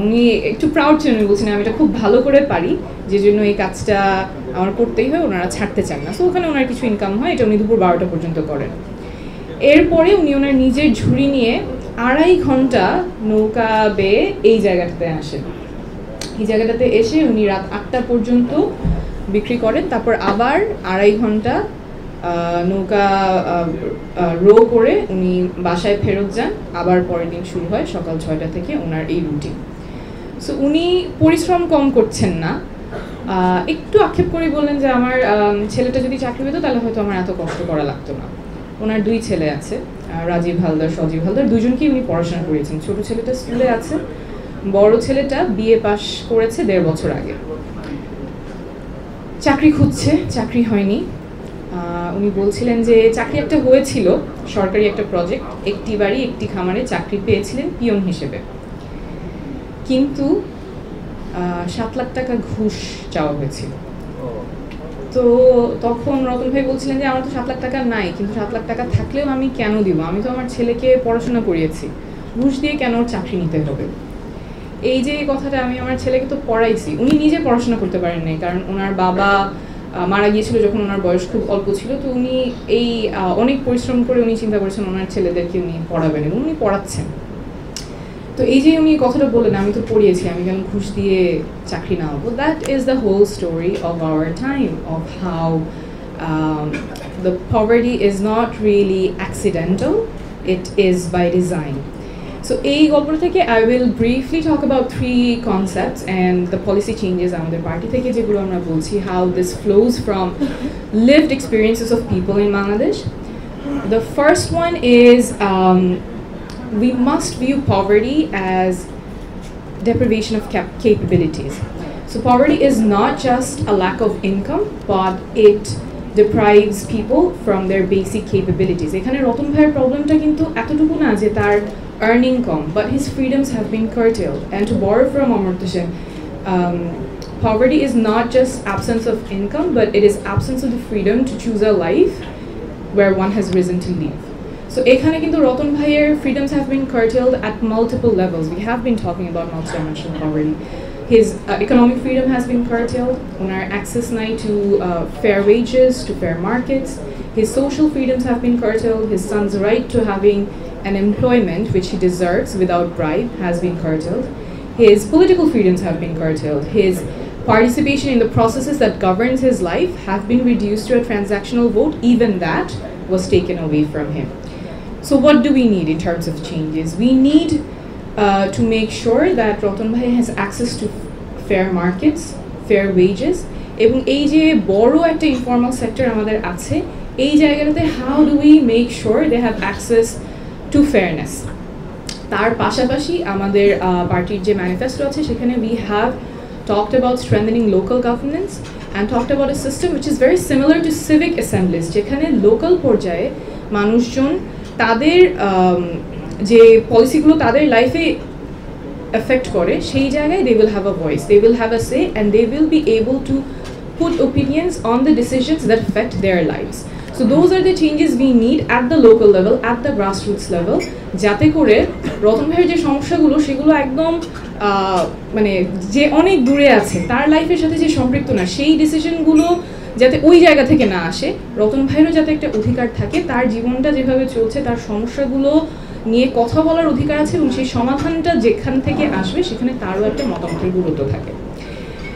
উনি একটু প্রাউড ছিলেন, উনি বলছেন আমি এটা খুব ভালো করে পারি, যে জন্য এই কাজটা আমার করতেই হয়, ওনারা ছাড়তে চান না। সো ওখানে ওনার কিছু ইনকাম হয়, এটা উনি দুপুর 12টা পর্যন্ত করেন। এরপরে উনি ওনার নিজের ঝুড়ি নিয়ে 2.5 ঘন্টা নৌকা বেয়ে এই জায়গাটাতে আসেন। এই জায়গাটাতে এসে উনি রাত 8টা পর্যন্ত বিক্রি করেন, তারপর আবার 2.5 ঘন্টা নৌকা রো করে উনি বাসায় ফেরত যান। আবার পরের দিন শুরু হয় সকাল 6টা থেকে ওনার এই রুটিন। সো উনি পরিশ্রম কম করছেন না। একটু আক্ষেপ করে বললেন যে আমার ছেলেটা যদি চাকরি পেত তাহলে হয়তো আমার এত কষ্ট করা লাগতো না। ওনার 2 ছেলে আছে, রাজীব হালদার, সজীব হালদার, দুজনকেই উনি পড়াশোনা করিয়েছেন। ছোট ছেলেটা স্কুলে আছে, বড় ছেলেটা বিএ পাস করেছে 1.5 বছর আগে। চাকরি খুঁজছে, চাকরি হয়নি। উনি বলছিলেন যে চাকরি একটা হয়েছিল, সরকারি একটা প্রজেক্ট, একটি বাড়ি একটি খামারে চাকরি পেয়েছিলেন পিয়ন হিসেবে, কিন্তু 7 লাখ টাকা ঘুষ চাওয়া হয়েছিল। তো তখন রতন ভাই বলছিলেন যে আমার তো 7 লাখ টাকা নাই, কিন্তু 7 লাখ টাকা থাকলেও আমি কেন দিব, আমি তো আমার ছেলেকে পড়াশোনা করিয়েছি, ঘুষ দিয়ে কেন ওর চাকরি নিতে হবে। এই যে কথাটা, আমি আমার ছেলেকে তো পড়াইছি, উনি নিজে পড়াশোনা করতে পারেন নাই, কারণ ওনার বাবা মারা গিয়েছিল যখন ওনার বয়স খুব অল্প ছিল। তো উনি এই অনেক পরিশ্রম করে উনি চিন্তা করেছেন ওনার ছেলেদেরকে উনি পড়াবেন, এবং উনি পড়াচ্ছেন। তো এই যে উনি কথাটা বললেন আমি তো পড়িয়েছি, আমি কেন ঘুষ দিয়ে চাকরি না হবো, that is the whole story of our time, of how the poverty is not really accidental, it is by design. So এই গল্পটা থেকে I will briefly talk about 3 concepts and the policy changes আমাদের party থেকে যেগুলো আমরা বলছি, how this flows from lived experiences of people in Bangladesh. The first one is we must view poverty as deprivation of capabilities. So poverty is not just a lack of income, but it deprives people from their basic capabilities. এখানে রতন ভাইয়ের প্রবলেমটা কিন্তু এতটুকু না যে তার earning com, but his freedoms have been curtailed. And to borrow from Amartya Sen, poverty is not just absence of income, but it is absence of the freedom to choose a life where one has risen to live. So এখানে কিন্তু রতন ভাইয়ের freedoms have been curtailed at multiple levels. We have been talking about multidimensional poverty. His economic freedom has been curtailed, onar access nai to fair wages, to fair markets. His social freedoms have been curtailed. His son's right to having an employment which he deserves without bribe has been curtailed. His political freedoms have been curtailed. His participation in the processes that governs his life have been reduced to a transactional vote. Even that was taken away from him. So what do we need in terms of changes? We need to make sure that Ratan Bhai has access to fair markets, fair wages, এবং এই যে বড় একটা informal sector আমাদের আছে, এই জায়গাটাতে how do we make sure they have access to fairness. তার পাশাপাশি আমাদের পার্টির যে ম্যানিফেস্টো আছে সেখানে we have talked about strengthening local governance and talked about a system which is very similar to civic assemblies, যেখানে লোকাল পর্যায়ে মানুষজন তাদের যে পলিসিগুলো তাদের লাইফে এফেক্ট করে সেই জায়গায় they will have a voice, they will have a say, and they will be able to put opinions on the decisions that affect their lives. So those are the changes we need at the local level, at the grassroots level, যাতে করে রতন ভাইয়ের যে সমস্যাগুলো সেগুলো একদম মানে যে অনেক দূরে আছে তার লাইফের সাথে যে সম্পৃক্ত না, সেই ডিসিশনগুলো যাতে ওই জায়গা থেকে না আসে, রতন ভাইয়েরও যাতে একটা অধিকার থাকে, তার জীবনটা যেভাবে চলছে তার সমস্যাগুলো নিয়ে কথা বলার অধিকার আছে, এবং সেই সমাধানটা যেখান থেকে আসবে সেখানে তারও একটা মতামতের গুরুত্ব থাকে।